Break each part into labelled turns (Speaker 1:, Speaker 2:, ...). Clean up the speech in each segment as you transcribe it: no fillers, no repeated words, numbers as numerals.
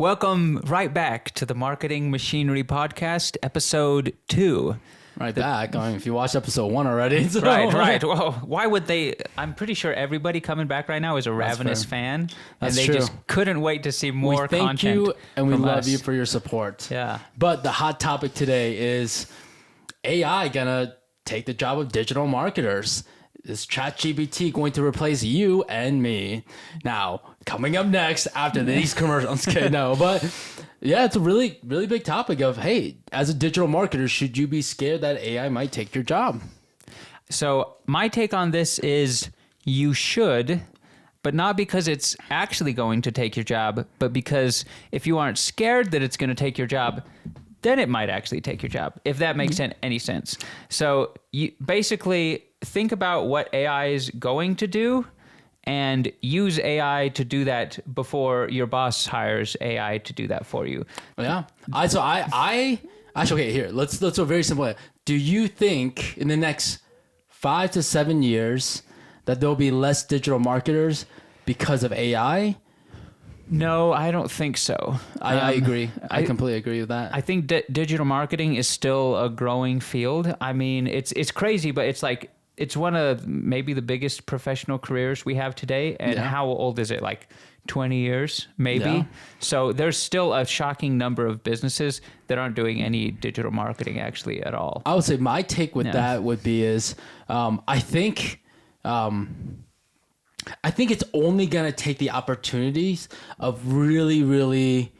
Speaker 1: Welcome right back to the Marketing Machinery Podcast, episode 2.
Speaker 2: Right back. I mean, if you watched episode 1 already. So.
Speaker 1: Right. Well, why would they? I'm pretty sure everybody coming back right now is a ravenous fan.
Speaker 2: That's
Speaker 1: and they
Speaker 2: true.
Speaker 1: just couldn't wait to see more
Speaker 2: we thank
Speaker 1: content.
Speaker 2: you, and we love
Speaker 1: us.
Speaker 2: you for your support.
Speaker 1: Yeah.
Speaker 2: But the hot topic today is AI gonna take the job of digital marketers. Is ChatGPT going to replace you and me? Now, coming up next after these commercials. Okay, no, but yeah, it's a really, really big topic of, hey, as a digital marketer, should you be scared that AI might take your job?
Speaker 1: So my take on this is you should, but not because it's actually going to take your job, but because if you aren't scared that it's going to take your job, then it might actually take your job, if that makes any sense. So you basically think about what AI is going to do and use AI to do that before your boss hires AI to do that for you.
Speaker 2: Yeah. I actually, okay, here, let's do a very simple. Do you think in the next 5 to 7 years that there'll be less digital marketers because of AI?
Speaker 1: No, I don't think so.
Speaker 2: I agree. I completely agree with that.
Speaker 1: I think digital marketing is still a growing field. I mean, it's crazy, but it's like, it's one of maybe the biggest professional careers we have today. And how old is it? Like 20 years, maybe?
Speaker 2: Yeah.
Speaker 1: So there's still a shocking number of businesses that aren't doing any digital marketing actually at all.
Speaker 2: I would say my take with that would be is I think it's only going to take the opportunities of really, really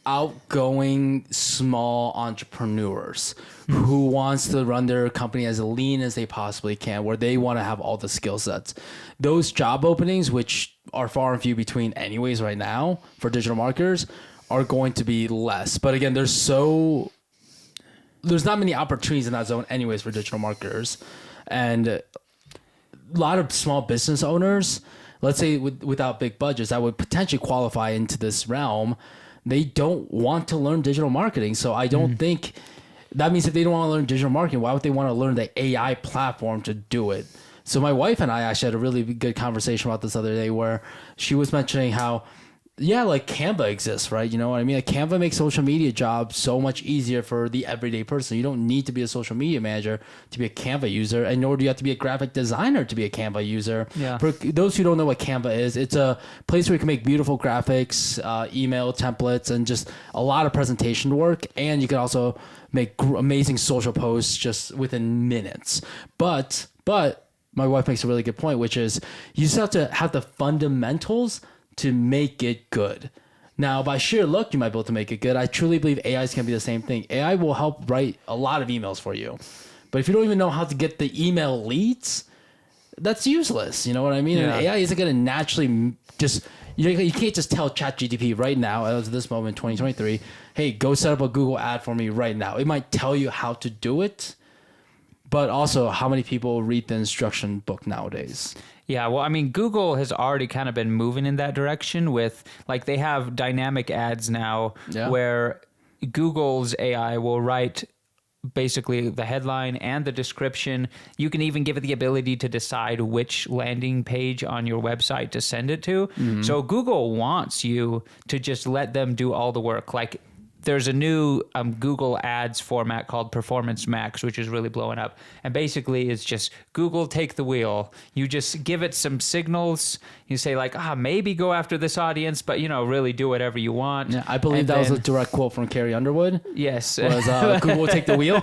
Speaker 2: outgoing small entrepreneurs who wants to run their company as lean as they possibly can, where they want to have all the skill sets. Those job openings, which are far and few between anyways right now for digital marketers, are going to be less. But again, there's not many opportunities in that zone anyways for digital marketers. And a lot of small business owners, let's say without big budgets, that would potentially qualify into this realm. They don't want to learn digital marketing. So I don't think that means if they don't want to learn digital marketing, why would they want to learn the AI platform to do it? So my wife and I actually had a really good conversation about this other day where she was mentioning how, like Canva exists, right? You know what I mean? Like Canva makes social media jobs so much easier for the everyday person. You don't need to be a social media manager to be a Canva user, and nor do you have to be a graphic designer to be a Canva user.
Speaker 1: Yeah.
Speaker 2: For those who don't know what Canva is, it's a place where you can make beautiful graphics, email templates, and just a lot of presentation work. And you can also make amazing social posts just within minutes. But my wife makes a really good point, which is you just have to have the fundamentals to make it good. Now, by sheer luck, you might be able to make it good. I truly believe AI is going to be the same thing. AI will help write a lot of emails for you. But if you don't even know how to get the email leads, that's useless. You know what I mean?
Speaker 1: Yeah.
Speaker 2: And AI isn't going to naturally just... You can't just tell ChatGPT right now, as this moment, 2023, hey, go set up a Google ad for me right now. It might tell you how to do it, but also how many people read the instruction book nowadays?
Speaker 1: Yeah, well, I mean, Google has already kind of been moving in that direction with, like, they have dynamic ads now where Google's AI will write basically the headline and the description. You can even give it the ability to decide which landing page on your website to send it to. So Google wants you to just let them do all the work. Like, there's a new Google Ads format called Performance Max, which is really blowing up. And basically, it's just Google take the wheel. You just give it some signals. You say like, maybe go after this audience, but really do whatever you want.
Speaker 2: Yeah, I believe that was a direct quote from Carrie Underwood.
Speaker 1: Yes.
Speaker 2: Was Google take the wheel?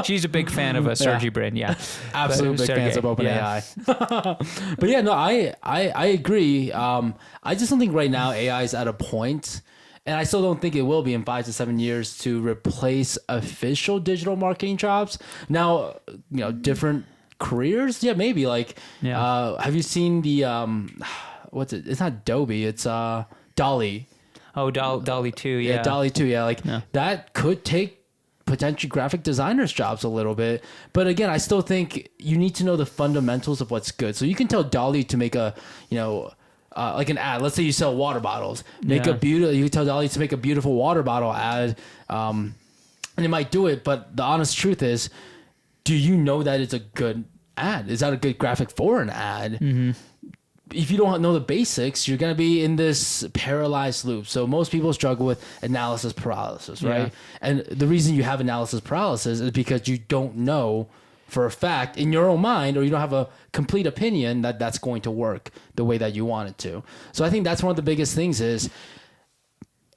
Speaker 1: She's a big fan of Sergey Brin. Yeah,
Speaker 2: absolute big fans of OpenAI. Yeah. But yeah, no, I agree. I just don't think right now AI is at a point. And I still don't think it will be in 5 to 7 years to replace official digital marketing jobs. Now, different careers. Yeah, maybe. Like, have you seen the, what's it? It's not Adobe. It's Dall E.
Speaker 1: Oh, Dall E 2, yeah.
Speaker 2: Yeah, Dall E 2, yeah. Like, that could take potentially graphic designers' jobs a little bit. But again, I still think you need to know the fundamentals of what's good. So you can tell Dall E to make a, like an ad. Let's say you sell water bottles. You can tell Dall E to make a beautiful water bottle ad, and it might do it. But the honest truth is, do you know that it's a good ad? Is that a good graphic for an ad? if you don't know the basics, you're going to be in this paralyzed loop. So most people struggle with analysis paralysis, right? Yeah. And the reason you have analysis paralysis is because you don't know for a fact in your own mind, or you don't have a complete opinion that that's going to work the way that you want it to. So I think that's one of the biggest things is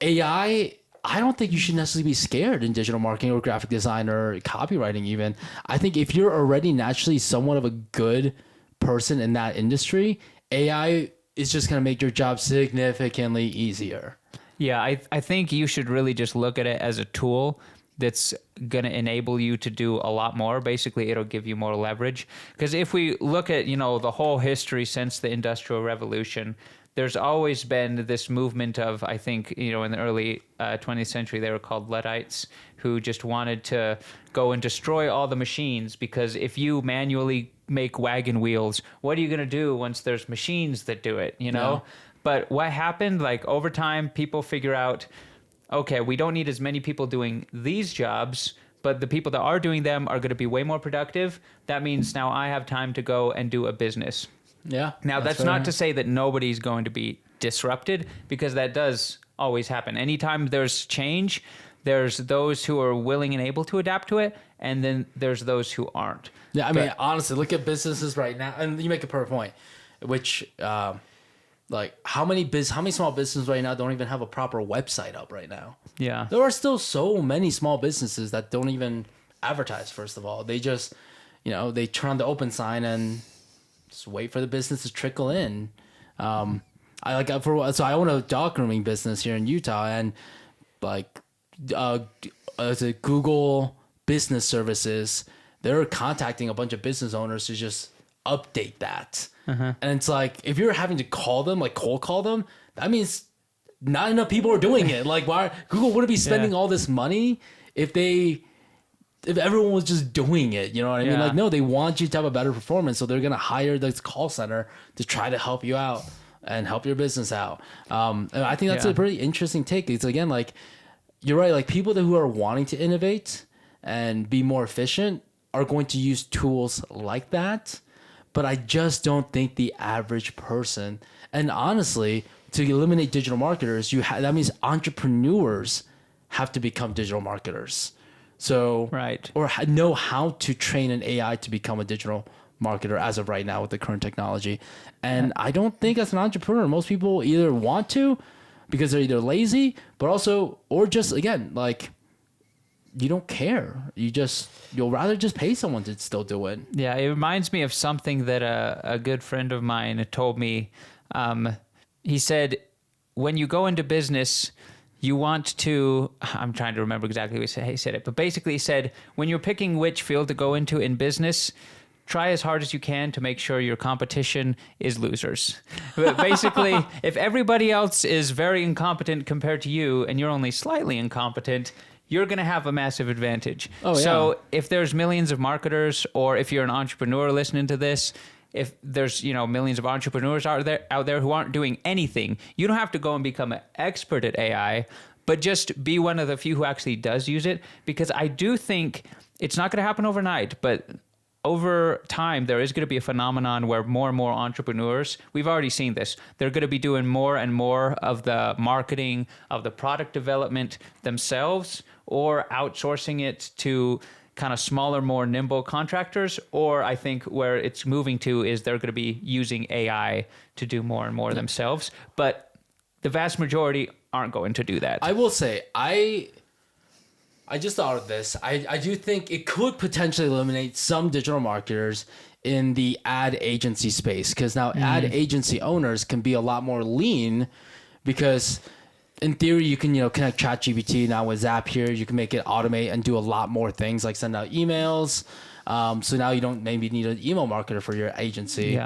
Speaker 2: AI. I don't think you should necessarily be scared in digital marketing or graphic design or copywriting even. I think if you're already naturally somewhat of a good person in that industry, AI is just going to make your job significantly easier.
Speaker 1: Yeah, I think you should really just look at it as a tool that's going to enable you to do a lot more. Basically, it'll give you more leverage. Because if we look at, the whole history since the Industrial Revolution, there's always been this movement of, I think, in the early 20th century, they were called Luddites, who just wanted to go and destroy all the machines, because if you manually make wagon wheels, what are you going to do once there's machines that do it, Yeah. But what happened, like over time, people figure out, okay, we don't need as many people doing these jobs, but the people that are doing them are going to be way more productive. That means now I have time to go and do a business.
Speaker 2: Yeah.
Speaker 1: Now, that's not to say that nobody's going to be disrupted, because that does always happen. Anytime there's change, there's those who are willing and able to adapt to it, and then there's those who aren't.
Speaker 2: Yeah, I mean, honestly, look at businesses right now, and you make a perfect point, which, like, how many small businesses right now don't even have a proper website up right now?
Speaker 1: Yeah.
Speaker 2: There are still so many small businesses that don't even advertise, first of all. They just, they turn on the open sign and just wait for the business to trickle in. So I own a dog grooming business here in Utah, and like the Google Business Services, they're contacting a bunch of business owners to just update that. And it's like, if you're having to call them, like cold call them, that means not enough people are doing it. Like, why Google wouldn't be spending all this money if everyone was just doing it, you know what I mean? Like, no, they want you to have a better performance, so they're going to hire this call center to try to help you out and help your business out. And I think that's a pretty interesting take. It's, again, like, you're right, like, people who are wanting to innovate and be more efficient are going to use tools like that, but I just don't think the average person, and honestly, to eliminate digital marketers, that means entrepreneurs have to become digital marketers. So,
Speaker 1: right.
Speaker 2: Or know how to train an AI to become a digital marketer as of right now with the current technology. And I don't think as an entrepreneur, most people either want to because they're either lazy, but also, or just, again, like, you don't care. You'll rather just pay someone to still do it.
Speaker 1: Yeah, it reminds me of something that a good friend of mine told me. He said, when you go into business, you want to, I'm trying to remember exactly what he said it, but basically he said, when you're picking which field to go into in business, try as hard as you can to make sure your competition is losers. But basically, if everybody else is very incompetent compared to you and you're only slightly incompetent, you're going to have a massive advantage. Oh, yeah. So if there's millions of marketers, or if you're an entrepreneur listening to this, if there's, millions of entrepreneurs out there who aren't doing anything, you don't have to go and become an expert at AI, but just be one of the few who actually does use it. Because I do think it's not going to happen overnight, but over time, there is going to be a phenomenon where more and more entrepreneurs, we've already seen this, they're going to be doing more and more of the marketing, of the product development themselves, or outsourcing it to kind of smaller, more nimble contractors. Or I think where it's moving to is they're going to be using AI to do more and more themselves. But the vast majority aren't going to do that.
Speaker 2: I will say, I just thought of this. I do think it could potentially eliminate some digital marketers in the ad agency space, because now ad agency owners can be a lot more lean, because in theory you can connect ChatGPT now with Zapier. You can make it automate and do a lot more things, like send out emails. So now you don't maybe need an email marketer for your agency.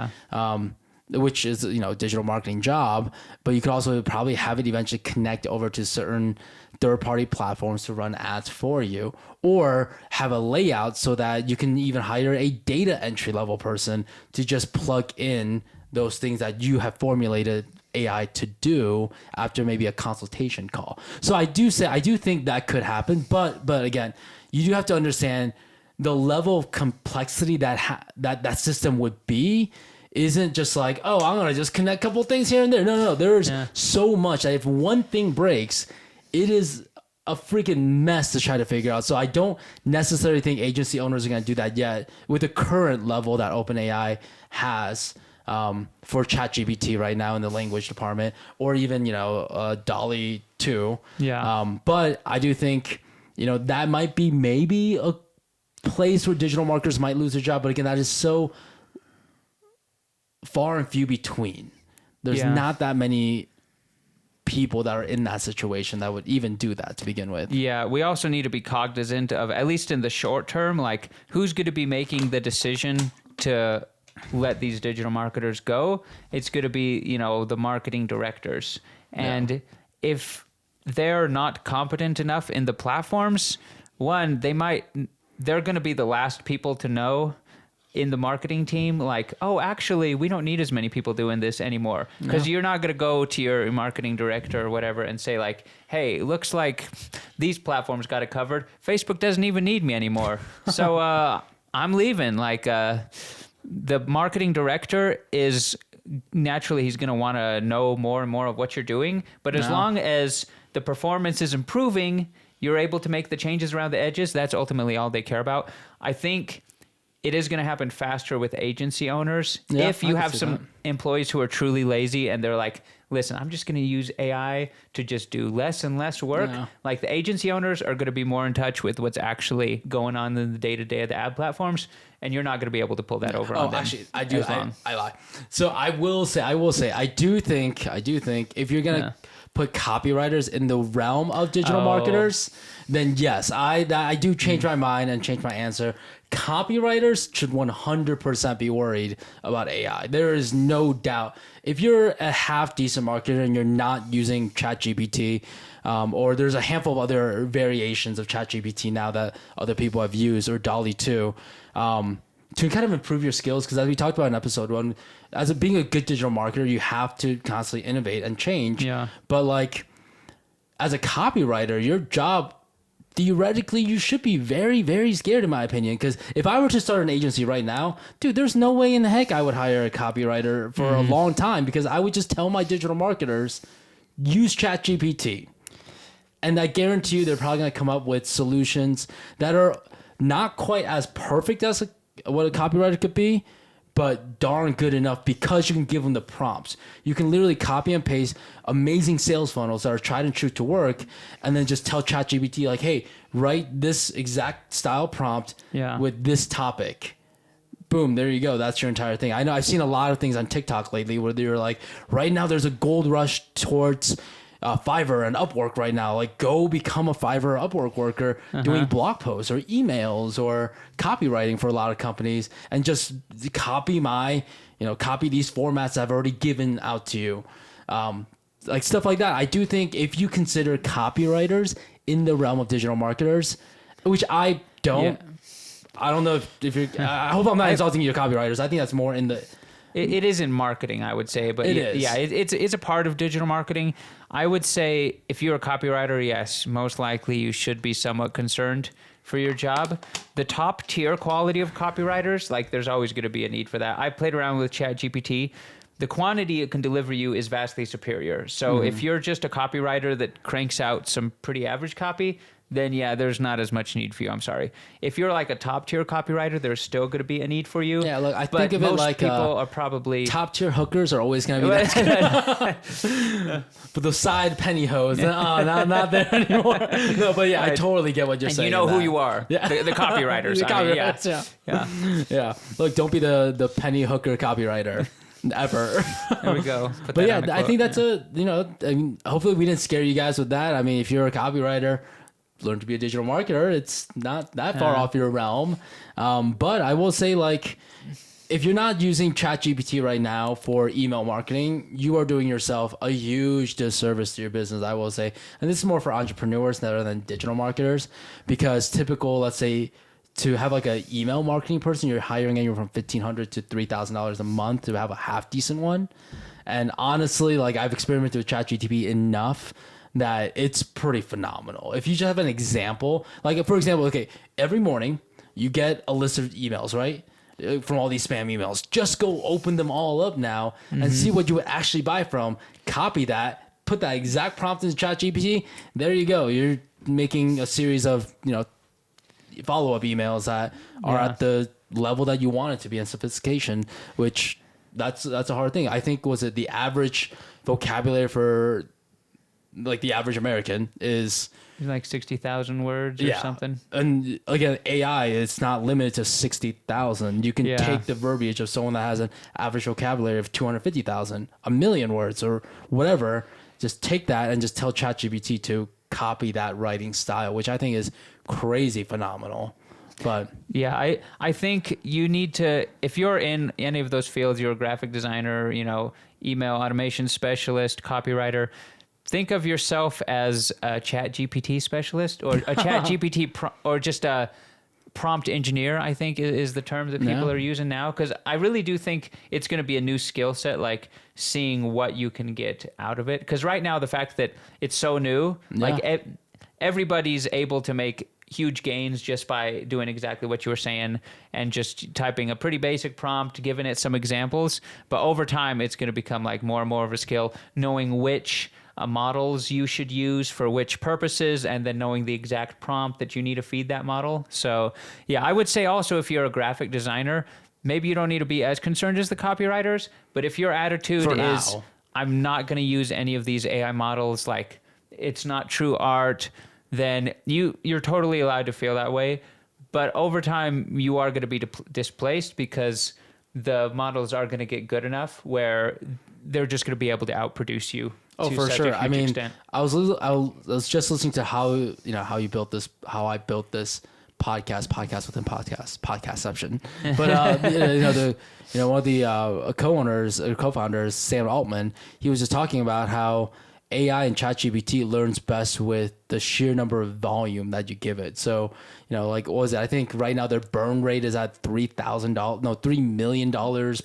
Speaker 2: Which is digital marketing job, but you could also probably have it eventually connect over to certain third-party platforms to run ads for you, or have a layout so that you can even hire a data entry level person to just plug in those things that you have formulated AI to do after maybe a consultation call. So I do think that could happen, but again, you do have to understand the level of complexity that system would be isn't just like, oh, I'm gonna just connect a couple things here and there. No. There's so much that if one thing breaks, it is a freaking mess to try to figure out. So I don't necessarily think agency owners are gonna do that yet with the current level that OpenAI has for ChatGPT right now in the language department, or even Dall E 2.
Speaker 1: Yeah.
Speaker 2: But I do think that might be maybe a place where digital marketers might lose their job. But again, that is so far and few between. There's not that many people that are in that situation that would even do that to begin with.
Speaker 1: Yeah, we also need to be cognizant of, at least in the short term, like who's going to be making the decision to let these digital marketers go. It's going to be, the marketing directors. And if they're not competent enough in the platforms, one, they're going to be the last people to know in the marketing team, like, oh, actually, we don't need as many people doing this anymore. Because you're not going to go to your marketing director or whatever and say like, hey, it looks like these platforms got it covered. Facebook doesn't even need me anymore. So I'm leaving. Like the marketing director is naturally, he's going to want to know more and more of what you're doing. But as long as the performance is improving, you're able to make the changes around the edges. That's ultimately all they care about. I think it is going to happen faster with agency owners. If you have some employees who are truly lazy and they're like, listen, I'm just going to use AI to just do less and less work. Like the agency owners are going to be more in touch with what's actually going on in the day-to-day of the ad platforms. And you're not going to be able to pull that over on them.
Speaker 2: Actually, I do. I lie. So I will say, I do think if you're going to put copywriters in the realm of digital marketers, then yes, I do change my mind and change my answer. Copywriters should 100% be worried about AI. There is no doubt. If you're a half decent marketer and you're not using ChatGPT, or there's a handful of other variations of ChatGPT now that other people have used, or Dall E 2, to kind of improve your skills, because as we talked about in episode 1, being a good digital marketer, you have to constantly innovate and change. But like as a copywriter, your job, theoretically, you should be very, very scared, in my opinion. Because if I were to start an agency right now, dude, there's no way in the heck I would hire a copywriter for a long time, because I would just tell my digital marketers, use ChatGPT. And I guarantee you they're probably going to come up with solutions that are not quite as perfect as what a copywriter could be, but darn good enough, because you can give them the prompts. You can literally copy and paste amazing sales funnels that are tried and true to work, and then just tell ChatGPT like, hey, write this exact style prompt with this topic. Boom, there you go. That's your entire thing. I know I've seen a lot of things on TikTok lately where they're like, right now there's a gold rush towards Fiverr and Upwork right now. Like, go become a Fiverr or Upwork worker doing blog posts or emails or copywriting for a lot of companies, and just copy copy these formats I've already given out to you. Like stuff like that. I do think if you consider copywriters in the realm of digital marketers, which I don't, I don't know if you're, I hope I'm not insulting your copywriters. I think that's more in the,
Speaker 1: It is in marketing, I would say, but
Speaker 2: it is.
Speaker 1: Yeah, it's a part of digital marketing. I would say if you're a copywriter, yes, most likely you should be somewhat concerned for your job. The top tier quality of copywriters, like there's always going to be a need for that. I played around with ChatGPT. The quantity it can deliver you is vastly superior. So if you're just a copywriter that cranks out some pretty average copy, then yeah, there's not as much need for you. I'm sorry. If you're like a top tier copywriter, there's still going to be a need for you.
Speaker 2: Yeah, look, I think of it like
Speaker 1: people are probably
Speaker 2: top tier hookers are always going to be that. But the side penny hose, not there anymore. No, but yeah, right. I totally get what you're saying.
Speaker 1: You know who you are. Yeah. The copywriters.
Speaker 2: The copywriters, yeah. Look, don't be the penny hooker copywriter. Ever.
Speaker 1: There we go.
Speaker 2: But yeah, I think that's I mean, hopefully we didn't scare you guys with that. I mean, if you're a copywriter, learn to be a digital marketer. It's not that far off your realm. But I will say, like, if you're not using ChatGPT right now for email marketing, you are doing yourself a huge disservice to your business, I will say. And this is more for entrepreneurs rather than digital marketers, because typical, let's say, to have like an email marketing person, you're hiring anywhere from $1,500 to $3,000 a month to have a half decent one. And honestly, like, I've experimented with ChatGPT enough that it's pretty phenomenal. If you just have an example, like for example, okay, every morning you get a list of emails, right? from all these spam emails. Just go open them all up now and see what you would actually buy from. Copy that, put that exact prompt into ChatGPT. There you go. You're making a series of, follow-up emails that are at the level that you want it to be in sophistication, which that's a hard thing. I think, was it the average vocabulary for like the average American is
Speaker 1: like 60,000 words or something.
Speaker 2: And again, AI, it's not limited to 60,000. You can take the verbiage of someone that has an average vocabulary of 250,000, a million words or whatever. Just take that and just tell ChatGPT to copy that writing style, which I think is crazy phenomenal. But
Speaker 1: yeah, I think you need to, if you're in any of those fields, you're a graphic designer, email automation specialist, copywriter, think of yourself as a ChatGPT specialist or a ChatGPT or just a prompt engineer, I think is the term that people are using now. Because I really do think it's going to be a new skill set, like seeing what you can get out of it. Because right now, the fact that it's so new, like everybody's able to make huge gains just by doing exactly what you were saying and just typing a pretty basic prompt, giving it some examples. But over time, it's going to become like more and more of a skill, knowing which models you should use for which purposes, and then knowing the exact prompt that you need to feed that model. So yeah, I would say also, if you're a graphic designer, maybe you don't need to be as concerned as the copywriters, but if your attitude is, I'm not going to use any of these AI models, like it's not true art, then you're totally allowed to feel that way. But over time, you are going to be displaced because the models are going to get good enough where they're just going to be able to outproduce you.
Speaker 2: Oh, for sure. I mean, I was just listening to how you built this, how I built this podcast within podcastception. But one of the co-owners or co-founders, Sam Altman, he was just talking about how AI and ChatGPT learns best with the sheer number of volume that you give it. So, like, what was it? I think right now their burn rate is at $3 million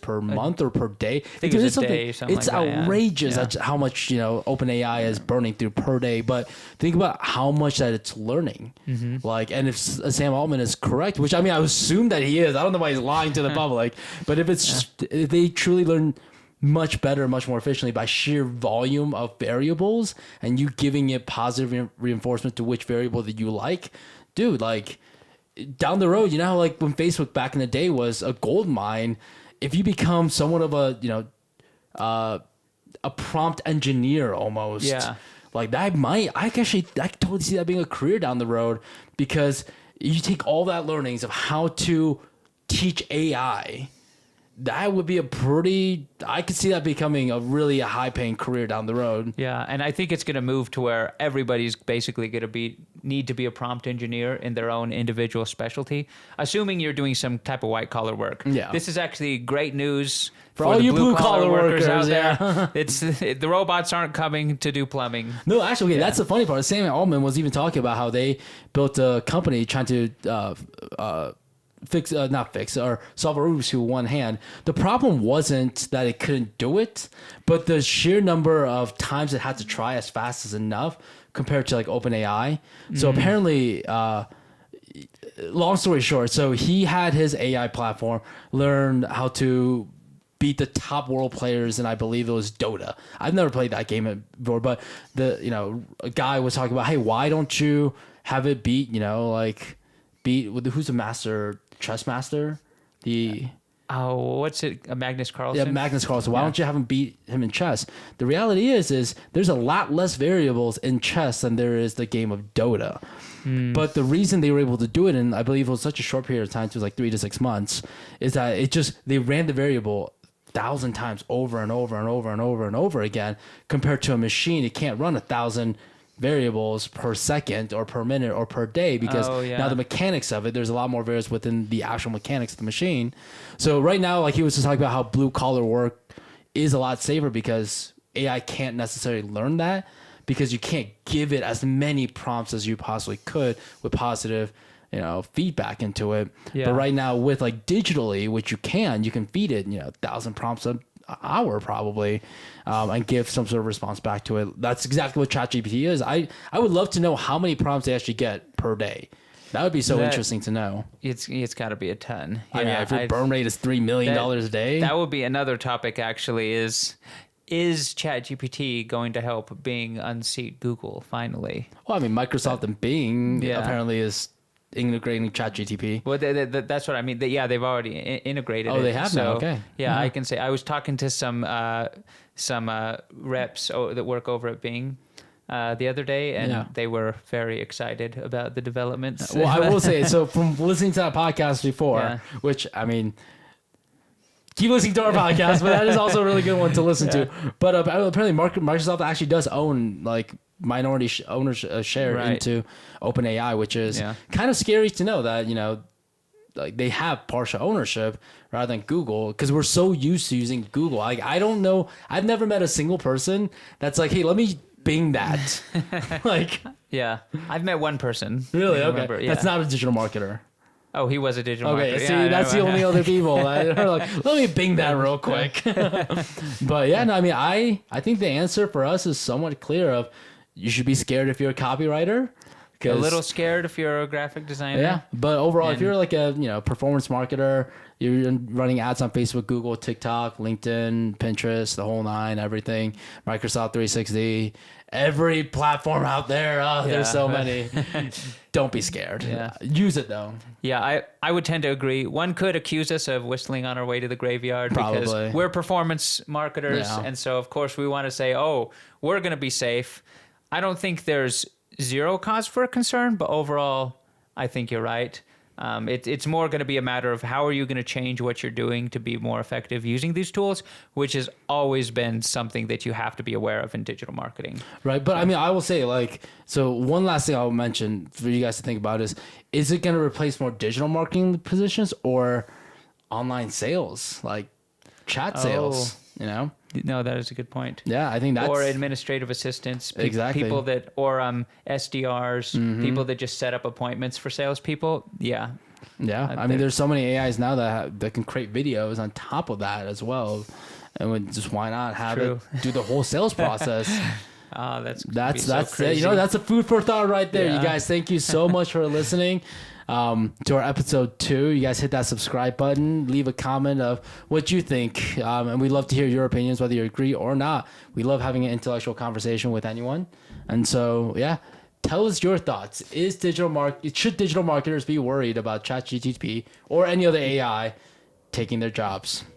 Speaker 2: per month or per day.
Speaker 1: I think it's a day, something
Speaker 2: it's
Speaker 1: like
Speaker 2: outrageous. That's how much, OpenAI is burning through per day. But think about how much that it's learning. Like, and if Sam Altman is correct, which I mean, I assume that he is. I don't know why he's lying to the public. But if if they truly learn much better, much more efficiently by sheer volume of variables, and you giving it positive reinforcement to which variable that you like, dude, like down the road, like when Facebook back in the day was a gold mine, if you become somewhat of a prompt engineer almost, like that I totally see that being a career down the road, because you take all that learnings of how to teach AI. That would be I could see that becoming a really high paying career down the road.
Speaker 1: Yeah. And I think it's going to move to where everybody's basically going to need to be a prompt engineer in their own individual specialty, assuming you're doing some type of white collar work.
Speaker 2: Yeah.
Speaker 1: This is actually great news
Speaker 2: for all you blue collar workers
Speaker 1: out there. The robots aren't coming to do plumbing.
Speaker 2: No, actually, that's the funny part. Sam Altman was even talking about how they built a company trying to, solve a Rubik's Cube with one hand. The problem wasn't that it couldn't do it, but the sheer number of times it had to try as fast as enough compared to like OpenAI. So apparently, long story short, so he had his AI platform learn how to beat the top world players, and I believe it was Dota. I've never played that game before, but a guy was talking about, hey, why don't you have it beat who's the master? Chess master,
Speaker 1: what's it? Magnus Carlsen.
Speaker 2: Yeah, Magnus Carlsen. Why don't you have him beat him in chess? The reality is there's a lot less variables in chess than there is the game of Dota. But the reason they were able to do it, and I believe it was such a short period of time, it was like 3 to 6 months, is that they ran the variable 1,000 times over and over and over and over and over again, compared to a machine. It can't run 1,000 variables per second or per minute or per day, because now the mechanics of it, there's a lot more variables within the actual mechanics of the machine. So right now, like he was just talking about how blue collar work is a lot safer because AI can't necessarily learn that, because you can't give it as many prompts as you possibly could with positive feedback into it. But right now with like digitally, which you can feed it 1,000 prompts an hour probably, and give some sort of response back to it. That's exactly what ChatGPT is. I would love to know how many prompts they actually get per day. That would be so interesting to know.
Speaker 1: It's got to be a ton.
Speaker 2: I mean, if your burn rate is $3 million a day,
Speaker 1: that would be another topic. Actually, is ChatGPT going to help Bing unseat Google finally?
Speaker 2: Well, I mean, Microsoft and Bing apparently is integrating ChatGPT.
Speaker 1: Well, that's what I mean. They've already integrated.
Speaker 2: Oh, they have now. Okay.
Speaker 1: Yeah, I can say I was talking to some reps that work over at Bing the other day, and they were very excited about the developments.
Speaker 2: Well, I will say, so from listening to that podcast before, which, I mean, keep listening to our podcast, but that is also a really good one to listen to. But apparently Microsoft actually does own like minority ownership share into OpenAI, which is kind of scary to know that, you know, like they have partial ownership rather than Google, because we're so used to using Google. Like, I don't know, I've never met a single person that's like, hey, let me Bing that. Like,
Speaker 1: yeah, I've met one person.
Speaker 2: Really? Okay. That's not a digital marketer.
Speaker 1: Oh, he was a digital marketer.
Speaker 2: Okay, see, that's the only other people that are like, let me Bing that real quick. But yeah, no, I mean, I think the answer for us is somewhat clear of you should be scared if you're a copywriter.
Speaker 1: A little scared if you're a graphic designer.
Speaker 2: Yeah, but overall, if you're like a performance marketer, you're running ads on Facebook, Google, TikTok, LinkedIn, Pinterest, the whole nine, everything, Microsoft 360, every platform out there. There's so many. Don't be scared. Yeah. Use it though.
Speaker 1: Yeah, I would tend to agree. One could accuse us of whistling on our way to the graveyard because we're performance marketers, and so of course we want to say, oh, we're going to be safe. I don't think there's zero cause for concern, but overall, I think you're right. It's more going to be a matter of how are you going to change what you're doing to be more effective using these tools, which has always been something that you have to be aware of in digital marketing.
Speaker 2: Right. But I mean, I will say, like, so one last thing I'll mention for you guys to think about is it going to replace more digital marketing positions or online sales, like chat sales, you know?
Speaker 1: No, that is a good point.
Speaker 2: Yeah, I think that's...
Speaker 1: Or administrative assistants.
Speaker 2: Exactly.
Speaker 1: People that... Or SDRs, people that just set up appointments for salespeople. Yeah.
Speaker 2: Yeah. I mean, there's so many AIs now that can create videos on top of that as well. And just why not have it do the whole sales process?
Speaker 1: That's
Speaker 2: it. You know, that's a food for thought right there. You guys, thank you so much for listening to our episode 2. You guys hit that subscribe button, leave a comment of what you think, and we'd love to hear your opinions, whether you agree or not. We love having an intellectual conversation with anyone. And so tell us your thoughts. Should digital marketers be worried about ChatGPT or any other AI taking their jobs?